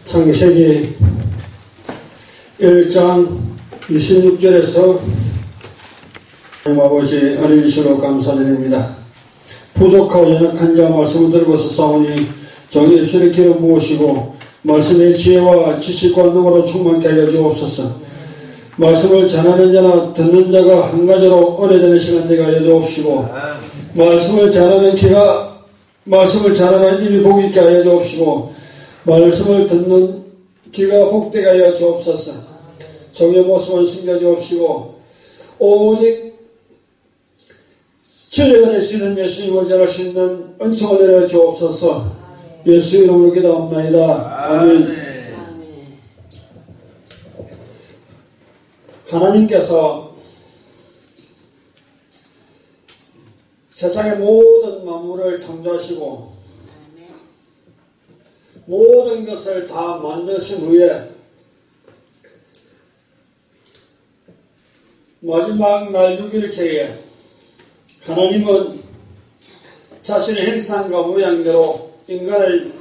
창세기 1장 26절에서 하나님 아버지 어린 시로 감사드립니다. 부족하고 연약한 자 말씀을 들고서 싸우니 정의 입술의 길을 부으시고 말씀의 지혜와 지식과 능으로 충만케 하여 주옵소서. 말씀을 전하는 자나 듣는 자가 한 가지로 은혜되는 시간 되게 하여 주옵시고, 말씀을 전하는 입이 복 있게 하여 주옵시고, 말씀을 듣는 귀가 복되게 하여 주옵소서. 종의 모습을 숨겨 주옵시고, 오직 진리가 되시는 예수님을 전할 수 있는 은총을 내려 주옵소서. 예수 이름으로 기도합나이다. 아멘. 하나님께서 세상의 모든 만물을 창조하시고 모든 것을 다 만드신 후에 마지막 날 6일째에 하나님은 자신의 형상과 모양대로 인간을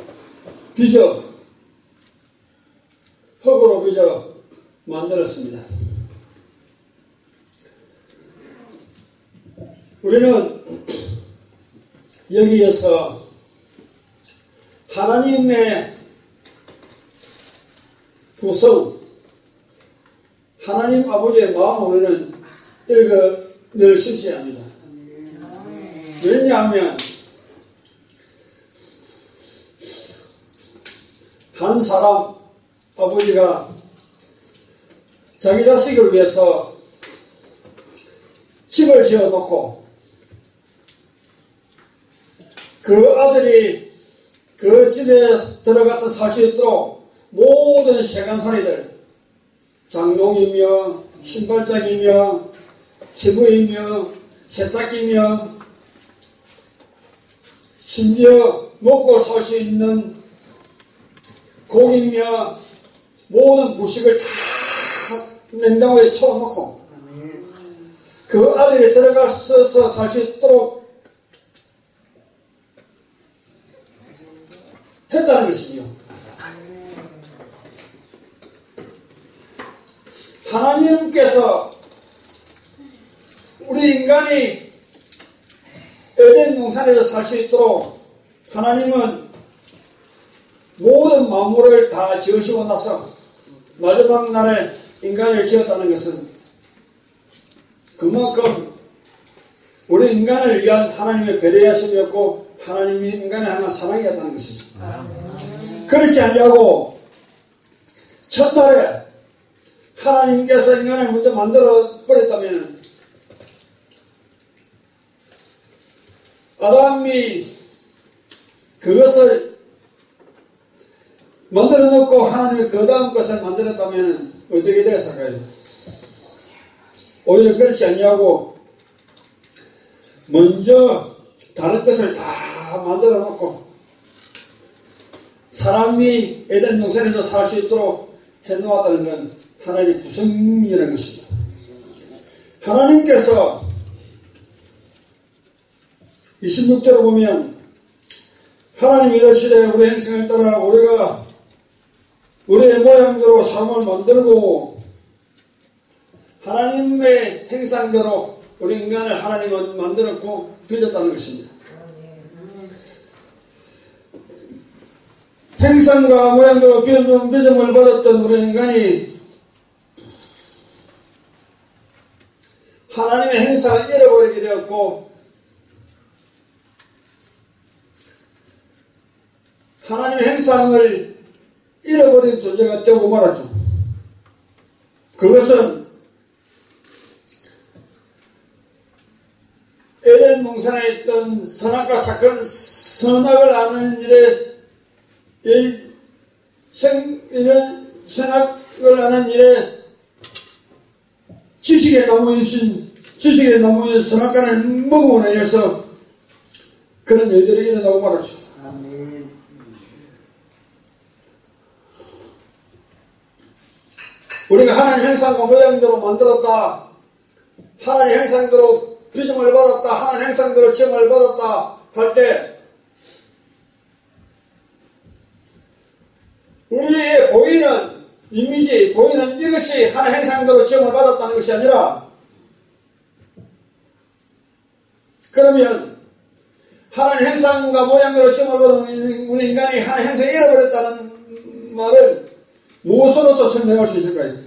흙으로 빚어 만들었습니다. 우리는 여기에서 하나님의 구성, 하나님 아버지의 마음을 우리는 늘 실시해야 합니다. 왜냐하면 한 사람 아버지가 자기 자식을 위해서 집을 지어놓고 그 아들이 그 집에 들어가서 살 수 있도록 모든 세간살이들, 장롱이며 신발장이며 치부이며 세탁기며 심지어 먹고 살 수 있는 고기며 모든 부식을 다 냉장고에 채워놓고 그 아들이 들어가서 살 수 있도록 했다는 것이지요. 하나님께서 우리 인간이 에덴 동산에서 살 수 있도록 하나님은 모든 만물을 다 지으시고 나서 마지막 날에 인간을 지었다는 것은 그만큼 우리 인간을 위한 하나님의 배려하심이었고 하나님이 인간을 향한 사랑이었다는 것이죠. 그렇지 않냐고 첫날에 하나님께서 인간을 먼저 만들어 버렸다면 아담이 그것을 만들어 놓고 하나님이 그 다음 것을 만들었다면 어떻게 되었을까요? 오히려 그렇지 않냐고 먼저 다른 것을 다 만들어 놓고 사람이 에덴 동산에서 살 수 있도록 해놓았다는 건 하나님의 구성이라는 것이죠. 하나님께서 26절을 보면 하나님이 이러시되 우리 행성을 따라 우리가 우리의 모양대로 사람을 만들고 하나님의 형상대로 우리 인간을 하나님은 만들었고 빚었다는 것입니다. 형상과 모양대로 빚음을 받았던 우리 인간이 하나님의 형상을 잃어버리게 되었고 하나님의 형상을 잃어버린 존재가 되고 말았죠. 그것은 에덴 동산에 있던 선악과 사건, 선악을 아는 선악을 아는 일에 지식의 나무인 선악과를 먹음으로 인해서 그런 일들이 일어나고 말았죠. 우리가 하나님 형상과 모양대로 만들었다. 하나님 형상대로 빚음을 받았다. 하나님 형상대로 지음을 받았다. 할 때 우리의 보이는 이미지, 보이는 이것이 하나님 행상대로 지음을 받았다는 것이 아니라, 그러면 하나님 행상과 모양대로 지음을 받은 우리 인간이 하나님 행상을 잃어버렸다는 말을 무엇으로서 설명할 수 있을까요?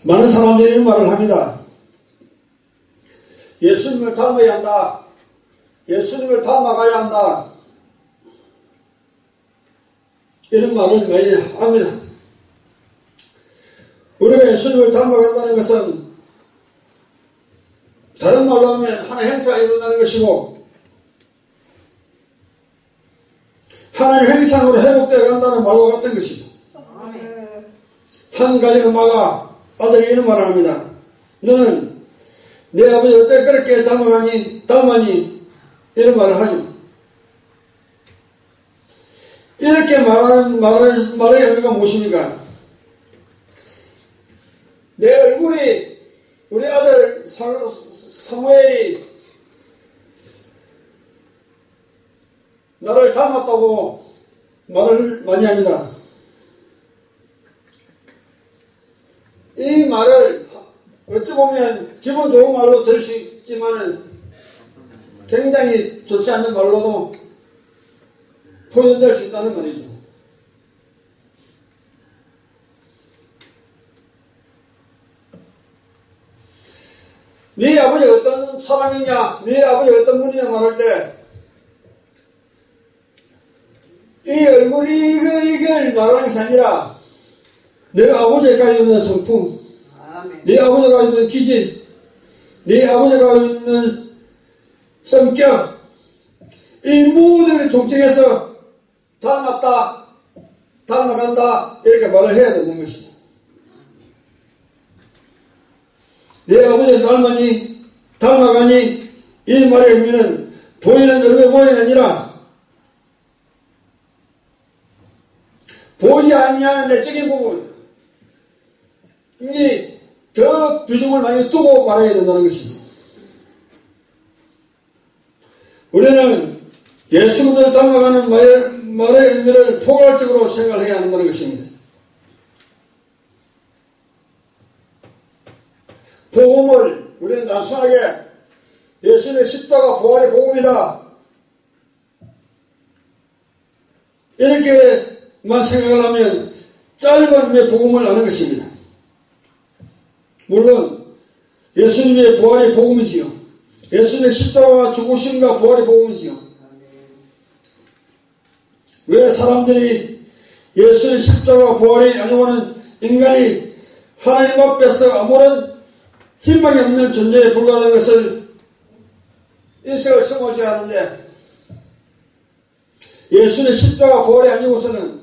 많은 사람들이 이런 말을 합니다. 예수님을 닮아야 한다. 예수님을 닮아가야 한다. 이런 말을 많이 합니다. 우리가 예수님을 닮아간다는 것은 다른 말로 하면 하나님 행사가 일어나는 것이고 하나님 행상으로 회복되어 간다는 말과 같은 것이죠. 한 가지 엄마가 아들이 이런 말을 합니다. 너는 내 아버지를 어떻게 그렇게 닮았니? 이런 말을 하죠. 이렇게 말하는 말의 의미가 무엇입니까? 내 얼굴이 우리 아들 사무엘이 나를 닮았다고 말을 많이 합니다. 이 말을 어찌 보면 기분 좋은 말로 들을 수 있지만은 굉장히 좋지 않는 말로도 표현될 수 있다는 말이죠. 네 아버지가 어떤 사람이냐, 네 아버지가 어떤 분이냐 말할 때 이 얼굴이 이걸 말하는 것이 아니라 내 아버지가 가지고 있는 성품, 네 아버지가 가지고 있는 기질, 네 아버지가 가지고 있는 성격, 이 모든 종칭해서 닮았다, 닮아간다 이렇게 말을 해야 되는 것이죠. 내 아버지를 닮았니? 닮아가니? 이 말의 의미는 보이는 얼굴 모양이 아니라 보이지 아니하는 내적인 부분 이 더 비중을 많이 두고 말해야 된다는 것이죠. 우리는 예수님을 닮아가는 말의 의미를 포괄적으로 생각을 해야 한다는 것입니다. 복음을 우리는 단순하게 예수님의 십자가 부활의 복음이다 이렇게만 생각을 하면 짧은 복음을 아는 것입니다. 물론 예수님의 부활의 복음이지요. 예수님의 십자가 죽으심과 부활의 복음이지요. 왜 사람들이 예수의 십자가 부활이 아니고는 인간이 하나님 앞에서 아무런 희망이 없는 존재에 불과하는 것을 인식을 심어줘야 하는데 예수의 십자가 부활이 아니고서는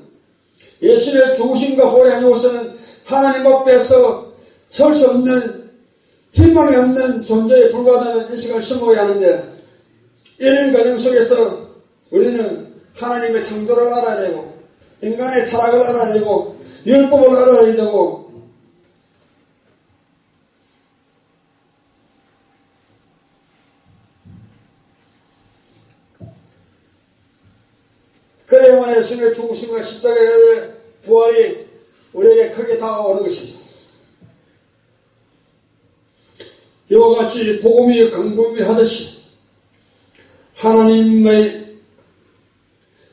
예수의 죽으심과 부활이 아니고서는 하나님 앞에서 설 수 없는 희망이 없는 존재에 불과하다는 인식을 심어야 하는데 이런 과정 속에서 우리는 하나님의 창조를 알아야 되고 인간의 타락을 알아야 되고 율법을 알아야 되고 그래야만 예수님의 죽으심과 십자가의 부활이 우리에게 크게 다가오는 것이죠. 이와 같이 복음이 강구하듯이 하나님의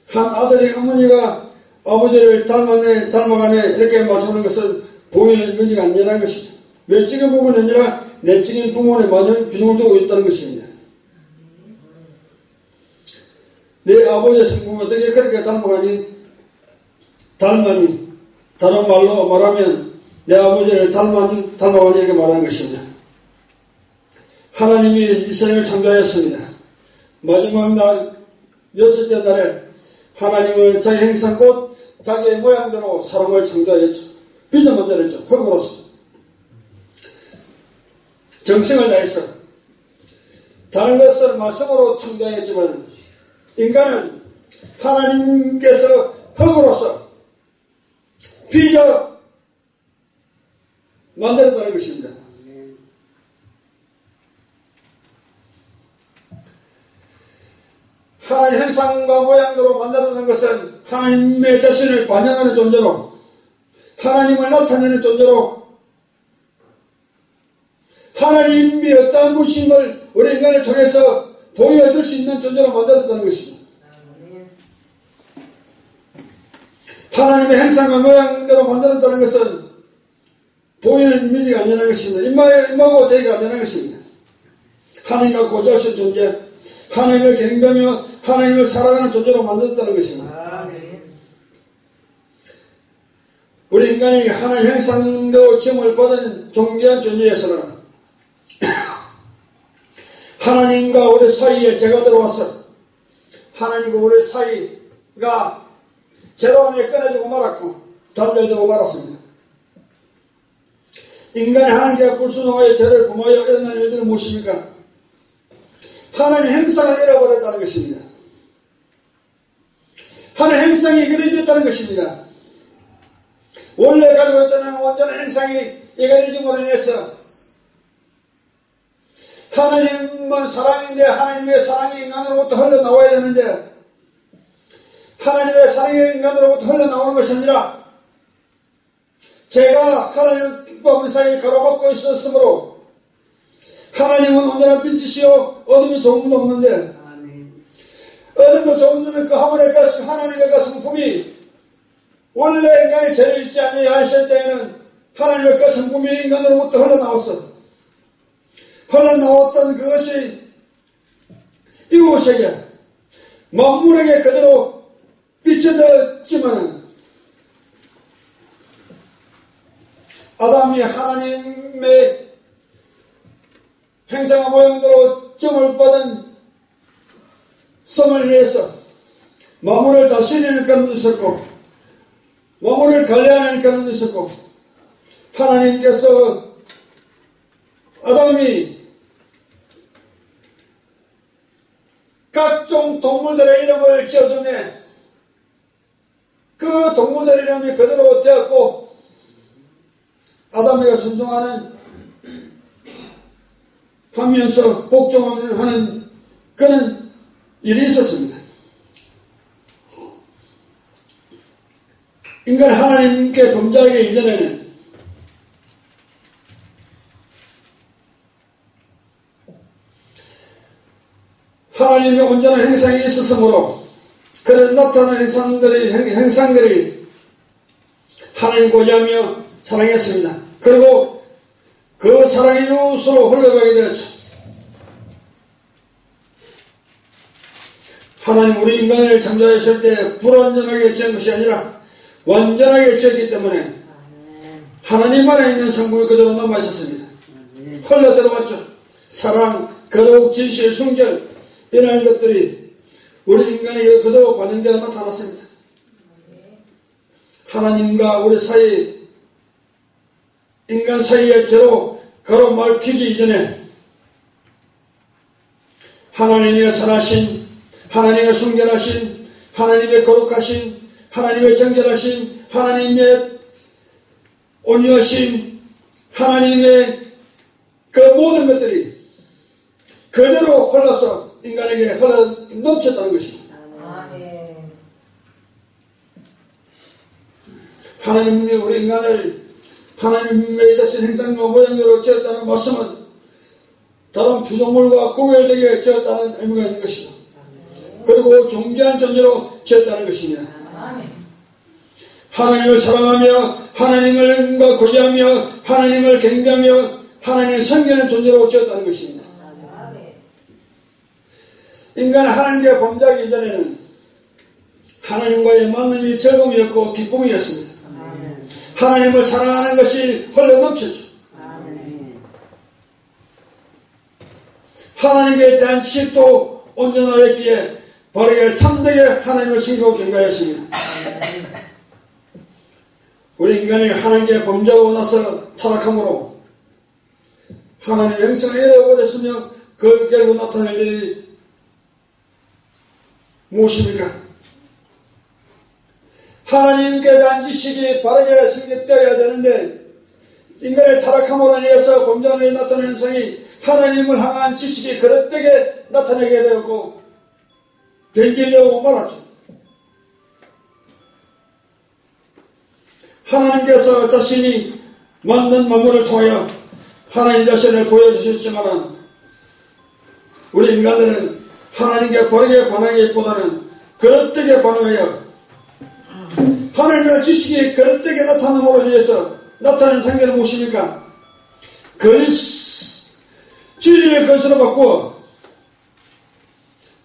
한 아들의 어머니가 아버지를 닮아가네 이렇게 말씀하는 것은 보이는 의미가 아니라는 것이죠. 외적인 부분이 아니라 내적인 부분에 많은 비중을 두고 있다는 것입니다. 내 아버지의 성품을 어떻게 그렇게 닮아가니? 다른 말로 말하면 내 아버지를 닮아가니 이렇게 말하는 것입니다. 하나님이 이 세상을 창조하였습니다. 마지막 날, 6째 날에 하나님은 자기 형상껏 자기의 모양대로 사람을 창조하였죠. 빚어 만들었죠. 흙으로서. 정성을 다해서. 다른 것을 말씀으로 창조하였지만 인간은 하나님께서 흙으로서 빚어 만들었다는 것입니다. 하나님 형상과 모양대로 만들어낸 것은 하나님의 자신을 반영하는 존재로, 하나님을 나타내는 존재로, 하나님이 어떠한 분이신 걸 우리 인간을 통해서 보여줄 수 있는 존재로 만들었다는 것입니다. 하나님의 형상과 모양대로 만들었다는 것은 보이는 이미지가 아니라는 것입니다. 임하고 대가 아니라는 것입니다. 하나님과 고자하신 존재, 하나님을 경배하며 하나님을 살아가는 존재로 만들었다는 것입니다. 우리 인간이 하나님 형상대로 지음을 받은 존귀한 존재에서는 하나님과 우리 사이에 죄가 들어왔어. 하나님과 우리 사이가 죄로 안에 끊어지고 말았고 단절되고 말았습니다. 인간이 하나님께 불순종하여 죄를 범하여 일어난 일들은 무엇입니까? 하나님 형상을 잃어버렸다는 것입니다. 하나님 형상이 그려졌다는 것입니다. 원래 가지고 있던 온전한 형상이 이그러짐으로 인해서 하나님은 사랑인데 하나님의 사랑이 인간으로부터 흘러나와야 되는데 하나님의 사랑이 인간으로부터 흘러나오는 것이 아니라 제가 하나님과 우리 사이에 가로막고 있었으므로 하나님은 온전한 빛이시요 어둠이 조금도 없는데 어둠도 조금도 없는 그 하나님의 그 성품이 원래 인간이 죄를 짓지 아니하여 하실 때에는 하나님의 그 성품이 인간으로부터 흘러나왔어. 흘러나왔던 그것이 이웃에게 만물에게 그대로 비춰졌지만 아담이 하나님의 형상과 모양대로 점을 받은 성을 위해서 만물을 다스리니까 늦었고 만물을 관리하니까 늦었고 하나님께서 아담이 각종 동물들의 이름을 지어주네 그 동물들의 이름이 그대로 되었고 아담에게 순종하는 하면서 복종하는 그런 일이 있었습니다. 인간 하나님께 범죄하기 이전에는 하나님의 온전한 형상이 있었으므로 그래서 나타난 형상들이 하나님 고지하며 사랑했습니다. 그리고 그 사랑의 이웃으로 흘러가게 되었죠. 하나님 우리 인간을 창조하실 때 불완전하게 지은 것이 아니라 완전하게 지었기 때문에 하나님 안에 있는 성품이 그대로 남아있었습니다. 흘러 들어왔죠. 사랑, 거룩, 진실, 순결 이런 것들이 우리 인간에게 그대로 반영되어 나타났습니다. 하나님과 우리 사이 인간 사이의 죄로 가로막히기 이전에 하나님의 선하신, 하나님의 순결하신, 하나님의 거룩하신, 하나님의 정결하신, 하나님의 온유하신, 하나님의 그 모든 것들이 그대로 흘러서 인간에게 흘러 넘쳤다는 것입니다. 하나님이 우리 인간을 하나님의 자신 형상과 모양대로 지었다는 말씀은 다른 피조물과 구별되게 지었다는 의미가 있는 것이죠. 그리고 존귀한 존재로 지었다는 것입니다. 하나님을 사랑하며 하나님을 고지하며 하나님을 경배하며 하나님을 섬기는 존재로 지었다는 것입니다. 인간은 하나님께 범죄하기 이전에는 하나님과의 만남이 즐거움이었고 기쁨이었습니다. 하나님을 사랑하는 것이 흘러 넘쳤죠. 하나님께 대한 지식도 온전하였기에 바르게 참되게 하나님을 신고 경배하였습니다. 우리 인간이 하나님께 범죄하고 나서 타락함으로 하나님의 형상을 잃어버렸으며 그 결국 나타날 일이 무엇입니까? 하나님께 대한 지식이 바르게 성립되어야 되는데 인간의 타락함으로 인해서 범죄함에 나타나는 현상이 하나님을 향한 지식이 그릇되게 나타나게 되었고 변질되고 말았죠. 하나님께서 자신이 만든 만물을 통하여 하나님 자신을 보여주셨지만 우리 인간들은 하나님께 바르게 반응하기보다는 그릇되게 반응하여 하나님의 지식이 그릇되게 나타남으로 인해서 나타낸 상태는 무엇입니까? 진리의 것으로 바꾸어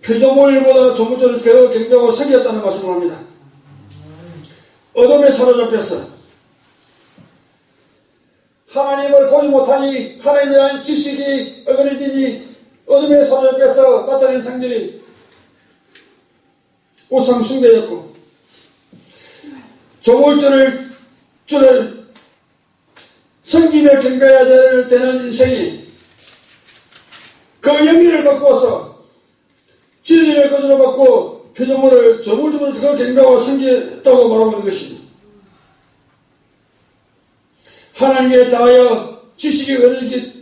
피조물보다 조물조를 괴로워 경배하고 섬겼다는 말씀을 합니다. 어둠에 사로잡혀서 하나님을 보지 못하니 하나님에 대한 지식이 어그러지니 어둠에 사로잡혀서 나타낸 상들이 우상 숭배였고 조물주를 섬기며 경배해야 되는 인생이 그 영리를 바꾸어서 진리를 것으로 바꾸어 피조물을 조물주를 더 경배하고 섬겼다고 말하고 있는 것입니다. 하나님께 대하여 지식이 얻어지게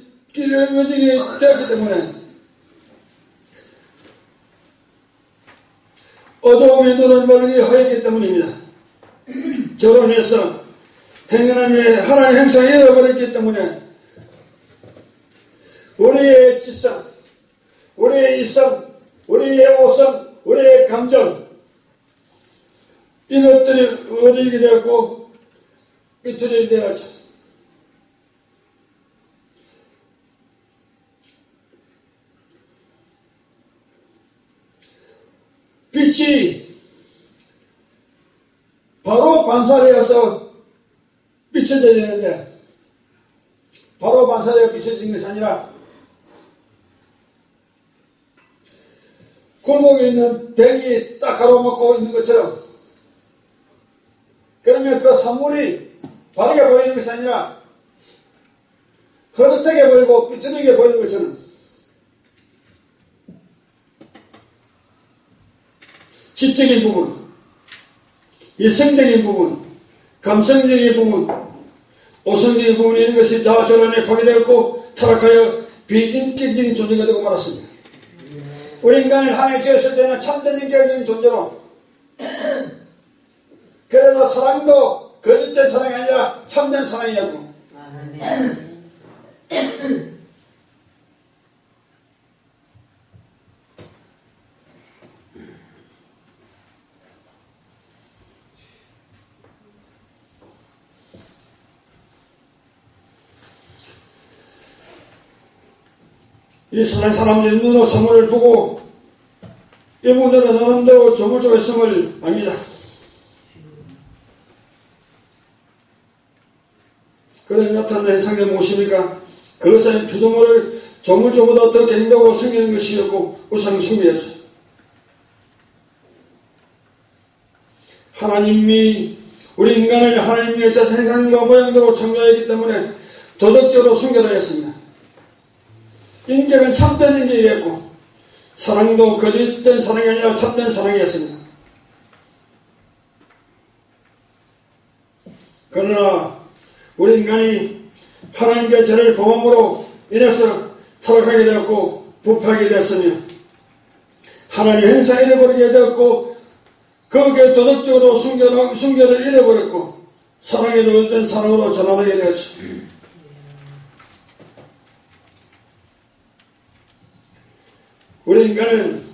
되었기 때문에 어두움의 눈을 멀게 하였기 때문입니다. 저로 인해서 행하나님의 하나님의 행성을 잃어버렸기 때문에 우리의 지성, 우리의 이성, 우리의 오성, 우리의 감정 이것들이 얻어지게 되었고 삐뚤어지게 되었죠. 빛이 바로 반사되어서 비춰져야 되는데 바로 반사되어 비춰진 것이 아니라 골목에 있는 뱅이 딱 가로막고 있는 것처럼 그러면 그 산물이 바르게 보이는 것이 아니라 흐릿하게 보이고 삐뚤게 보이는 것처럼 지적인 부분, 이성적인 부분, 감성적인 부분, 오성적인 부분이 있는 것이 다 저런에 파괴되었고 타락하여 비인격적인 존재가 되고 말았습니다. 우리 인간을 하나님 지었을 때는 참된 인격적인 존재로 그래서 사랑도 거짓된 사랑이 아니라 참된 사랑이었고 이 세상 사람들이 눈으로 사물을 보고 이분들은 나름대로 조물주가 있음을 압니다. 그래 나타난 현상이 무엇입니까? 그것은 피조물을 조물주보다 더 경배하고 섬기는 것이었고 우상 숭배였죠. 하나님이 우리 인간을 하나님의 자신 생각과 모양대로 창조했기 때문에 도덕적으로 순결하여 했습니다. 인격은 참된 인격이었고 사랑도 거짓된 사랑이 아니라 참된 사랑이었습니다. 그러나 우리 인간이 하나님의 죄를 범함으로 인해서 타락하게 되었고 부패하게 되었으며 하나님의 행사를 잃어버리게 되었고 거기에 도덕적으로 순결을 잃어버렸고 사랑에 도덕된 사랑으로 전환하게 되었죠. 우리 인간은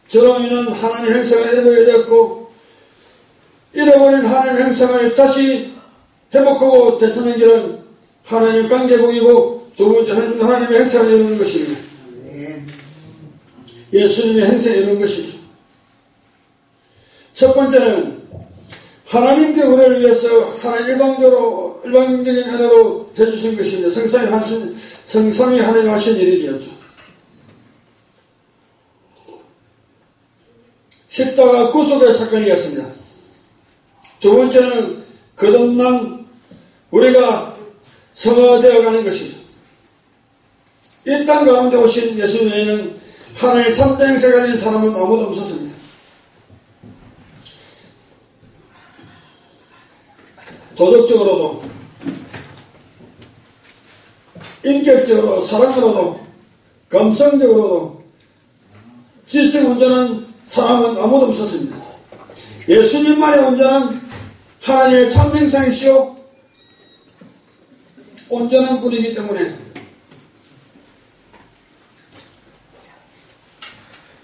저로 인한 하나님의 형상을 잃어버리게 되었고 잃어버린 하나님의 형상을 다시 회복하고 되찾는 길은 하나님 관계복이고 두 번째 하나님의 형상을 이루는 것입니다. 예수님의 형상을 이루는 것이죠. 첫 번째는 하나님께 우리를 위해서 하나님 일방적인 은혜로 해주신 것입니다. 성삼위 하나님 하신 일이지요. 십자가 구속의 사건이었습니다. 두 번째는 거듭난 우리가 성화되어 가는 것이죠. 이 땅 가운데 오신 예수 외에는 하나님의 참된 행세가 된 사람은 아무도 없었습니다. 도덕적으로도 인격적으로 사랑으로도 감성적으로도 지성 운전한 사람은 아무도 없었습니다. 예수님만이 온전한 하나님의 참 형상이시오 온전한 분이기 때문에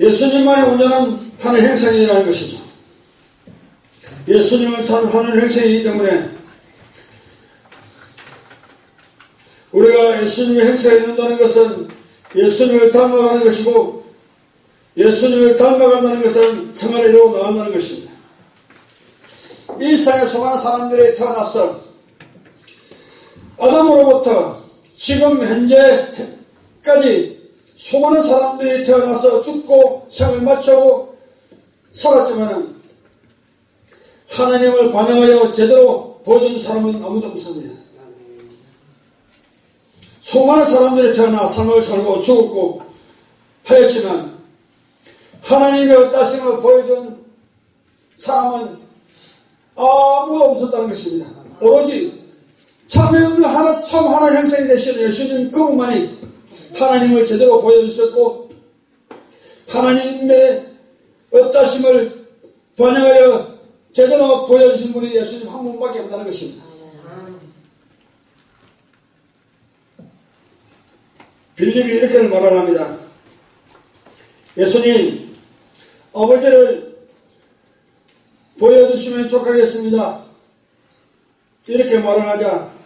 예수님만이 온전한 하나님의 형상이라는 것이죠. 예수님은 참 하나님의 형상이기 때문에 우리가 예수님의 형상이 된다는 것은 예수님을 닮아가는 것이고 예수님을 닮아간다는 것은 생활을 이루어 나간다는 것입니다. 이 세상에 수많은 사람들이 태어났어 아담으로부터 지금 현재까지 수많은 사람들이 태어나서 죽고 생을 마치고 살았지만 하나님을 반영하여 제대로 보여준 사람은 아무도 없습니다. 수많은 사람들이 태어나 삶을 살고 죽었고 하였지만 하나님의 어떠심을 보여준 사람은 아무도 없었다는 것입니다. 오로지 참 하나님 형상이 되신 예수님 그분만이 하나님을 제대로 보여주셨고 하나님의 어떠심을 반영하여 제대로 보여주신 분이 예수님 한 분밖에 없다는 것입니다. 빌립이 이렇게 말을 합니다. 예수님 아버지를 보여주시면 좋겠습니다. 이렇게 말을 하자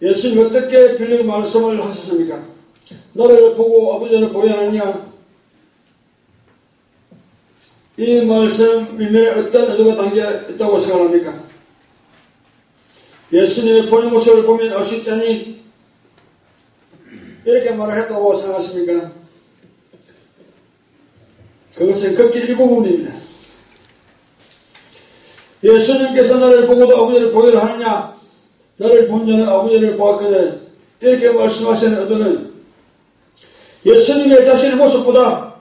예수님 어떻게 빌립 말씀을 하셨습니까? 너를 보고 아버지를 보여놨냐? 이 말씀에 어떤 의도가 담겨 있다고 생각합니까? 예수님의 본인 모습을 보면 알 수 있자니 이렇게 말을 했다고 생각하십니까? 그것은 극히 일부분입니다. 예수님께서 나를 보고도 아버지를 보여라 하느냐? 나를 본 자는 아버지를 보았거든. 이렇게 말씀하시는 의도는 예수님의 자신의 모습보다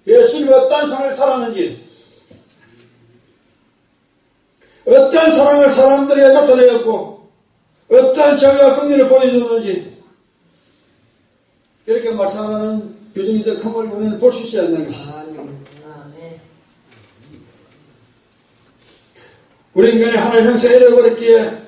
예수님이 어떤 삶을 살았는지 어떤 사랑을 사람들에게 나타내었고 어떤 정의와 긍휼을 보여주는지 이렇게 말씀하는 교정이 더 큰 걸 우리는 볼 수 있어야 한다는 것입니다. 우리 인간이 하나님 형상에 잃어버렸기에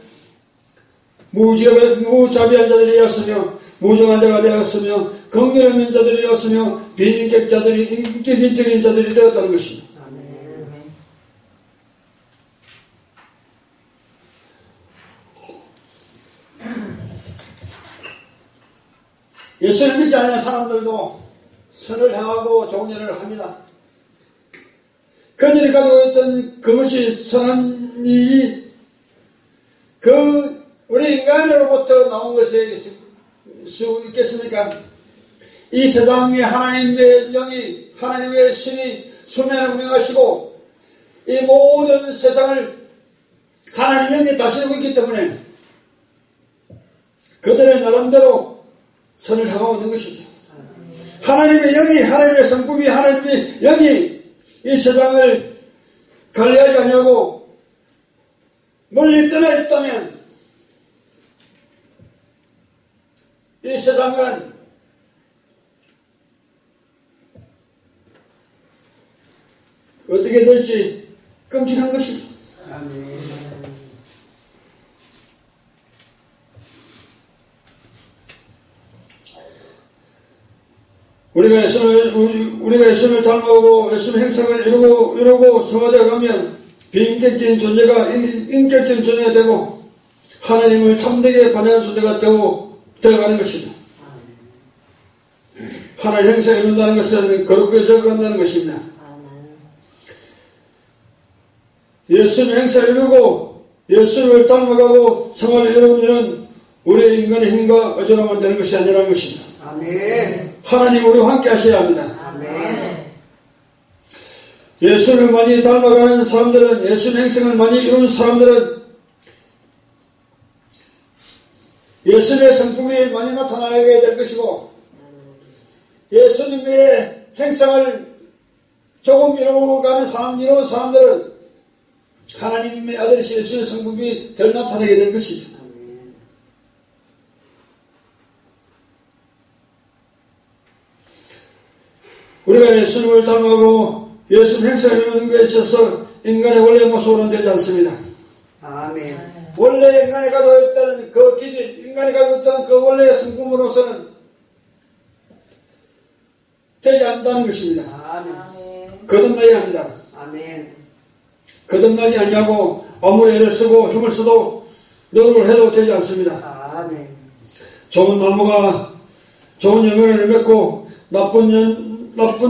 무자비한 자들이었으며 무정한 자가 되었으며 긍휼 없는 자들이었으며 비인격자들이 인격적인 자들이 되었다는 것입니다. 예수를 믿지 않는 사람들도 선을 행하고 좋은 일을 합니다. 그들이 가지고 있던 그것이 선한 일이 우리 인간으로부터 나온 것일 수 있겠습니까? 이 세상에 하나님의 영이 하나님의 신이 수면을 운행하시고 이 모든 세상을 하나님의 영이 다스리고 있기 때문에 그들의 나름대로 선을 행하고 있는 것이죠. 하나님의 영이 하나님의 성품이 하나님의 영이 이 세상을 관리하지 않냐고 멀리 떠나 있다면 이 세상은 어떻게 될지 끔찍한 것이죠. 우리가 예수님을 닮아오고 예수님의 행성을 이루고 성화되어 가면 비인격적인 존재가 인격적인 존재가 되고 하나님을 참되게 반영하는 존재가 되어가는 것이죠. 하나님의 행성을 이룬다는 것은 거룩하게 적어간다는 것입니다. 예수님의 행성을 이루고 예수님을 닮아가고 성화를 이루는 일은 우리 인간의 힘과 의존하면 되는 것이 아니라는 것이죠. 아멘. 하나님 우리와 함께 하셔야 합니다. 아멘. 예수를 많이 닮아가는 사람들은 예수의 행성을 많이 이루는 사람들은 예수님의 성품이 많이 나타나게 될 것이고 예수님의 행성을 조금 이루는 사람들은 하나님의 아들이신 예수의 성품이 덜 나타나게 될 것이죠. 우리가 예수님을 닮아고 예수님 행사하는 것에 있어서 인간의 원래 모습으로는 되지 않습니다. 아멘. 원래 인간이 가지고 있던 그 기질, 인간이 가지고 있던 그 원래의 성품으로서는 되지 않는다는 것입니다. 아멘. 거듭나야 합니다. 아멘. 거듭나지 아니하고 아무리 애를 쓰고 힘을 써도 노력을 해도 되지 않습니다. 아멘. 좋은 나무가 좋은 열매를 맺고 나쁜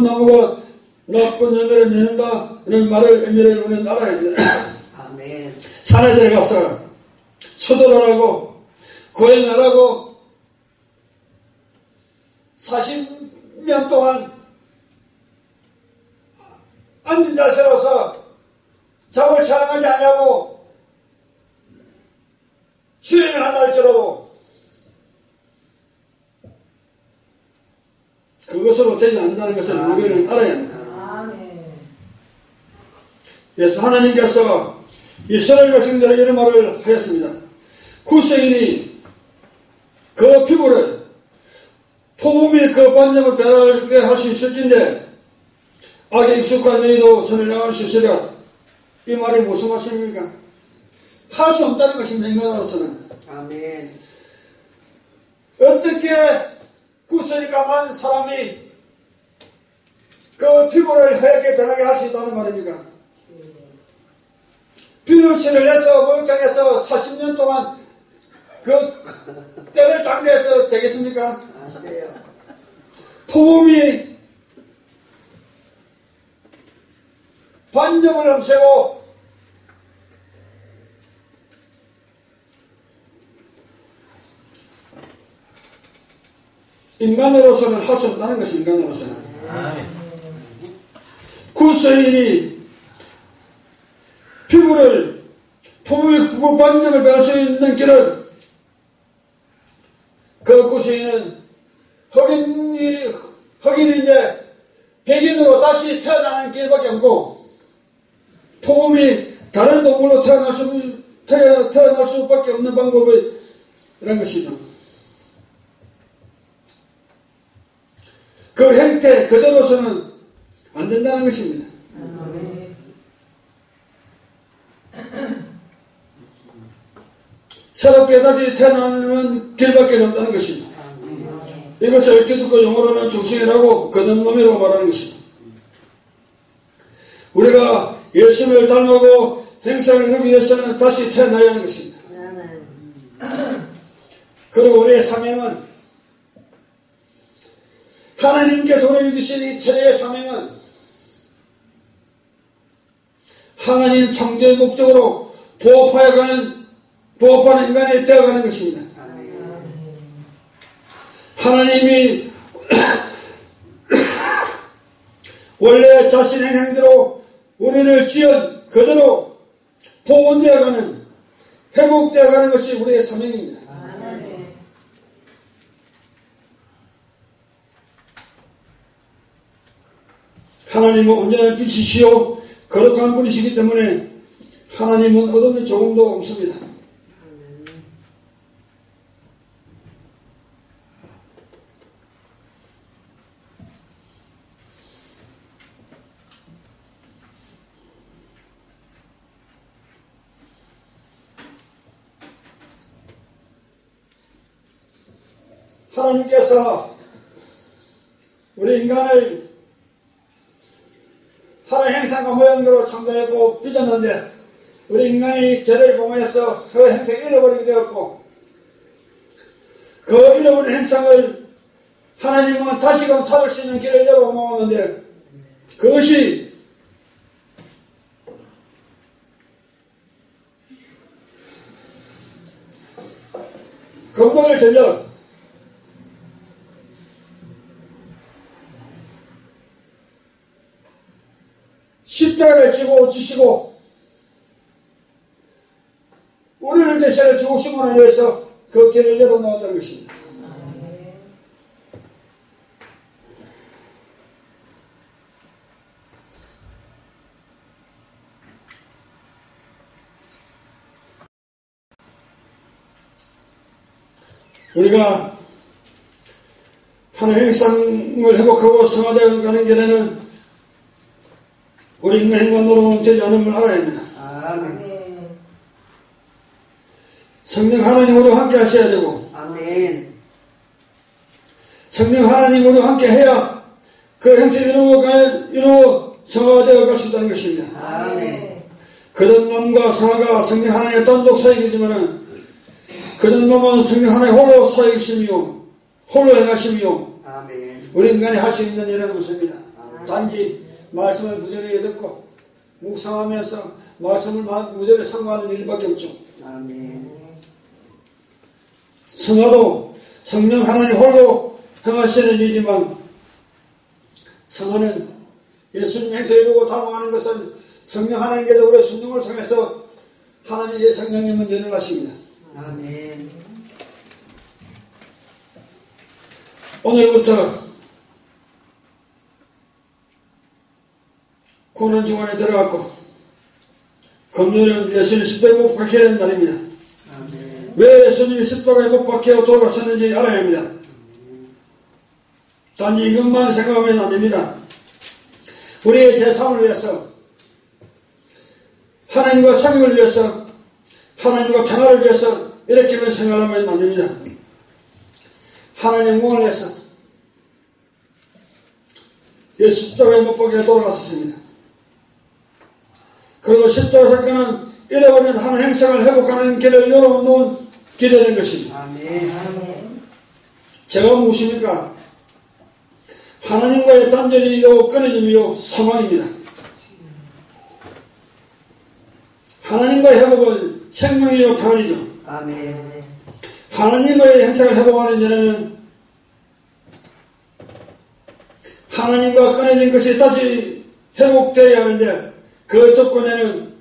나무가 나쁜 열매를 맺는다 이런 말을 의미를 우리는 알아야 합니다. 아멘. 산에 들어가서 수도를 하고 고행을 하고 40년 동안 앉은 자세로서 잠을 촬영하지 않냐고 수행을 한다 할지라도 그것으로 되지 않는다는 것을 우리는 알아야 합니다. 예수 하나님께서 이스라엘 백성들에게 이런 말을 하였습니다. 구세인이 그 피부를 포범이 그 반점을 변하게 할 수 있을진데 악에 익숙한 너희도 손을 나갈 수 있으랴. 이 말이 무슨 말씀입니까? 할 수 없다는 것입니다. 인간으로서는. 아멘. 어떻게 구세니까만 사람이 그 피부를 하얗게 변하게 할 수 있다는 말입니까? 비누칠을 해서 목욕탕에서 40년 동안 그 때를 당대해서 되겠습니까? 안 돼요. 포범이 반점을 없애고 인간으로서는 할 수 없다는 것이 인간으로서는. 구서인이 피부를 포범의 반점을 배울 수 있는 길은 그 구서인은 흑인인데 백인으로 다시 태어나는 길밖에 없고 포범이 다른 동물로 태어날 수밖에 없는 방법이 이런 것이죠. 그 형태 그대로서는 안 된다는 것입니다. 새롭게 다시 태어나는 길밖에 없다는 것이죠. 이것을 기독교 용어로는 중생이라고 거듭남이라고 말하는 것입니다. 우리가 예수님을 닮고 행상을 하기 위해서는 다시 태어나야 하는 것입니다. 그리고 우리의 사명은 하나님께서 우리에게 주신 이 천혜의 사명은 하나님 창조의 목적으로 부합하는 인간이 되어가는 것입니다. 하나님이 원래 자신의 행대로 우리를 지은 그대로 복원되어가는 회복되어가는 것이 우리의 사명입니다. 하나님은 온전한 빛이시요 거룩한 분이시기 때문에 하나님은 어둠이 조금도 없습니다. 하나님께서 우리 인간을 하나님의 형상과 모양대로 창조하고 빚었는데 우리 인간이 죄를 범해서 그 형상을 잃어버리게 되었고 그 잃어버린 형상을 하나님은 다시금 찾을 수 있는 길을 열어놓았는데 그것이 근본을 절려 십자가를 지시고 우리를 대신해 죽으심으로 인해서 그 길을 열어놓았다는 것입니다. 우리가 하나님의 행상을 회복하고 성화되어 가는 길에는 우리 인간 행관으로는 되지 않음을 알아야 합니다. 아멘. 성령 하나님 우리와 함께 하셔야 되고, 아멘. 성령 하나님 우리와 함께 해야 그 행세를 이루어 성화되어 갈 수 있다는 것입니다. 아멘. 거듭남과 성화가 성령 하나님의 단독 사역이지만은 거듭남은 성령 하나님 홀로 사역이시며 홀로 행하시며 아멘. 우리 인간이 할 수 있는 일은 없습니다. 아멘. 단지 말씀을 부지런히 듣고 묵상하면서 말씀을 무절히 상고하는 일밖에 없죠. 아멘. 성화도 성령 하나님 홀로 행하시는 일이지만 성화는 예수님 행세 이루고 닮아가는 것은 성령 하나님께서 우리의 순종을 통해서 하나님의 성령님은 일을 하십니다. 아멘. 오늘부터 고난 중간에 들어갔고 금요일은 예수님 십자가에 못 박히는 날입니다. 아멘. 왜 예수님이 십자가에 못 박혀 돌아가셨는지 알아야 합니다. 단지 이것만 생각하면 안 됩니다. 우리의 제3을 위해서, 하나님과 생명을 위해서, 하나님과 평화를 위해서 이렇게만 생각하면 안 됩니다. 하나님 응원을 해서 예수 십자가에 못 박혀 돌아갔었습니다. 그리고 십자가 사건은 잃어버린 한 행성을 회복하는 길을 열어놓은 길이라는 것입니다. 아멘. 제가 무엇입니까? 하나님과의 단절이요 끊어짐이요 사망입니다. 하나님과의 회복은 생명이요 평안이죠. 아멘. 하나님과의 행상을 회복하는 일에는 하나님과 끊어진 것이 다시 회복되어야 하는데 그 조건에는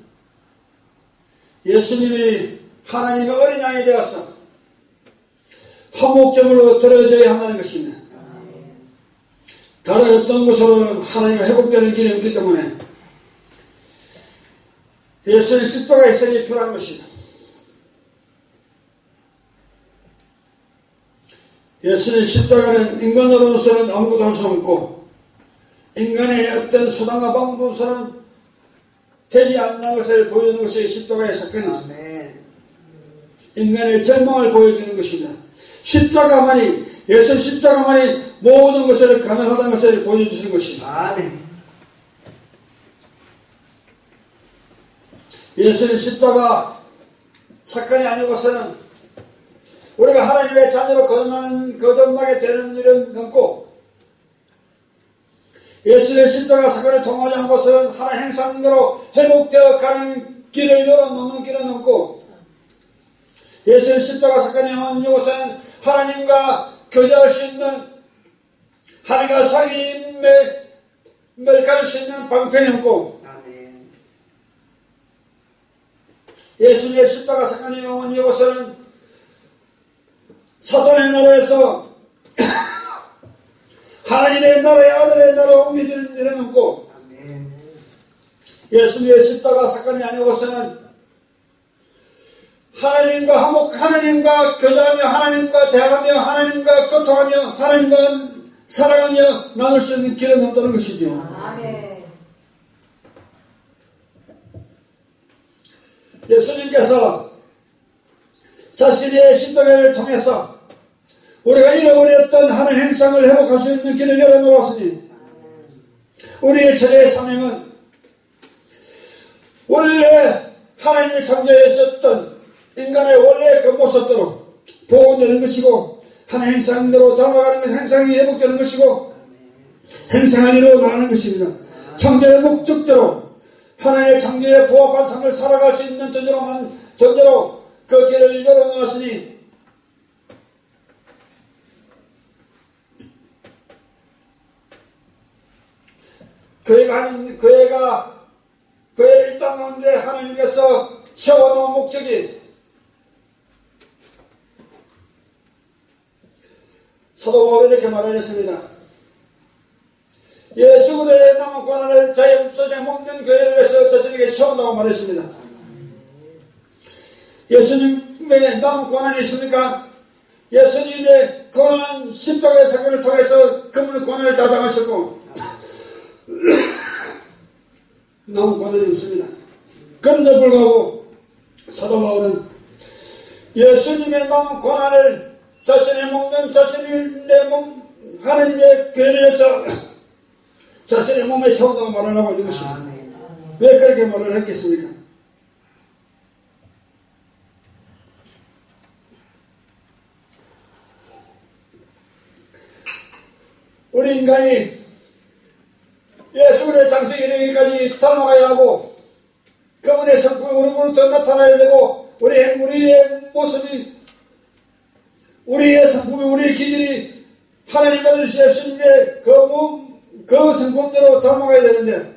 예수님이 하나님의 어린 양이 되어서 화목제물로 드려져야 한다는 것입니다. 다른 어떤 것으로는 하나님과 회복되는 길이 없기 때문에 예수님 십자가의 생이 필요한 것이죠. 예수님 십자가는 인간으로서는 아무것도 할 수 없고 인간의 어떤 수단과 방법으로서는 되지 않는 것을 보여주는 것이 십자가의 사건이죠. 아멘. 인간의 절망을 보여주는 것입니다. 십자가만이, 예수 십자가만이 모든 것을 가능하다는 것을 보여주시는 것이죠. 아멘. 예수님 십자가 사건이 아니고서는 우리가 하나님의 자녀로 거듭나게 되는 일은 없고, 예수의 십자가 사건을 통하지 않은 것은 하나님 행상대로 회복되어 가는 길을 열어놓는 길은 없고, 예수의 십자가 사건이 아닌 이곳은 하나님과 교제할 수 있는, 하나님과 사귐을 가질 수 있는 방편이 없고, 아멘. 예수의 십자가 사건이 온 이곳은 사탄의 나라에서 하나님의 나라의 아들의 나라로 옮겨지는 일은 없고, 아멘. 예수님의 십자가 사건이 아니고서는 하나님과 화목, 하나님과 교제하며 하나님과 대화하며 하나님과 고통하며 하나님과 사랑하며 나눌 수 있는 길은 없다는 것이죠. 아멘. 예수님께서 자신의 십자가를 통해서 우리가 잃어버렸던 하나님 행상을 회복할 수 있는 길을 열어놓았으니 우리의 최대의 사명은 원래 하나님의 창조에 있었던 인간의 원래 그 모습대로 복원되는 것이고 하나님 행상대로 닮아가는 것, 행상이 회복되는 것이고 행상을 이루어 나가는 것입니다. 창조의 목적대로 하나님의 창조에 부합한 삶을 살아갈 수 있는 전제로 그 길을 열어놓았으니 그의 일당 가운데 하나님께서 세워놓은 목적이 사도 바울이 이렇게 말을 했습니다. 예수 그리스도의 남은 고난을 자의 손에 먹는 교회를 위해서 자신에게 세운다고 말했습니다. 예수님의 남은 고난이 있습니까? 예수님의 고난 십자가의 사건을 통해서 그분의 고난을 다 당하셨고 너무 고난이 없습니다. 그런데 불구하고 사도 바울은 예수님의 너무 고난을 자신의 몸은 자신의 내 몸 하나님의 교회를 해서 자신의 몸에 채운다고 말을 하고 있는 것입니다. 왜 그렇게 말을 했겠습니까? 우리 인간이 예수 그리스도의 장세에 이르기까지 닮아가야 하고 그분의 성품이 우리로부터 나타나야 되고 우리의 모습이 우리의 성품이 우리의 기질이 하나님 아들 예수님의 그 성품대로 닮아가야 되는데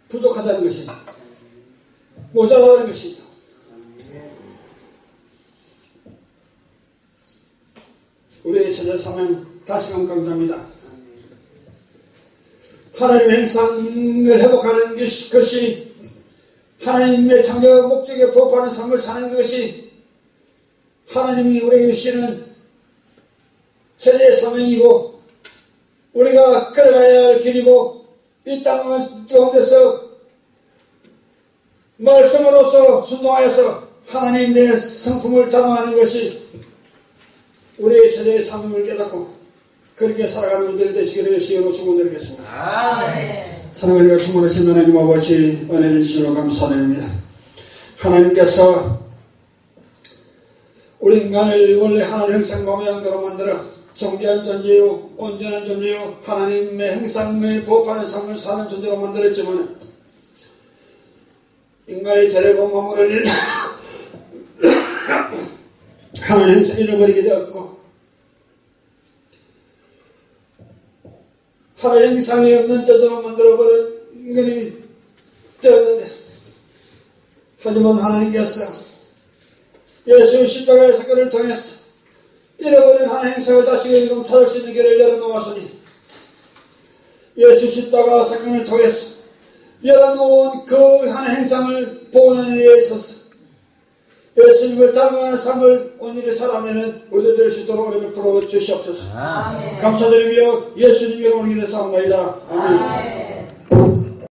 부족하다는 것이죠. 모자라다는 것이죠. 우리의 천재 사명 다시금 강조합니다. 하나님의 형상을 회복하는 것이 하나님의 창조 목적에 부합하는 삶을 사는 것이 하나님이 우리에게 주시는 천재의 사명이고 우리가 걸어가야 할 길이고 이 땅 가운데서 말씀으로서 순종하여서 하나님의 성품을 담아가는 것이 우리의 세대의 사명을 깨닫고 그렇게 살아가는 분들 되시기를 시원히 축원드리겠습니다. 사랑하니까 충만하신 하나님 아버지 은혜를 주시러 감사드립니다. 하나님께서 우리 인간을 원래 하나님 형상과 모양대로 만들어 정결한 존재요 온전한 존재요 하나님의 형상에 부합하는 삶을 사는 존재로 만들었지만 인간의 죄를 범함으로 하나님 형상을 잃어버리게 되었고 하나님 형상이 없는 존재로 만들어버린 인간이 되었는데 하지만 하나님께서 예수 십자가의 사건을 통해서 잃어버린 하나님 형상을 다시 찾을 수 있는 길을 열어놓았으니 예수 십자가 사건을 통해서 열어놓은 그 하나님 형상을 보호하는 일에 있어서 예수님을 닮아가는 삶을 오늘의 살아내는 우리들 될 수 있도록 은혜를 풀어 주시옵소서. 감사드리며 예수님 이름으로 기도했사옵나이다. 아멘.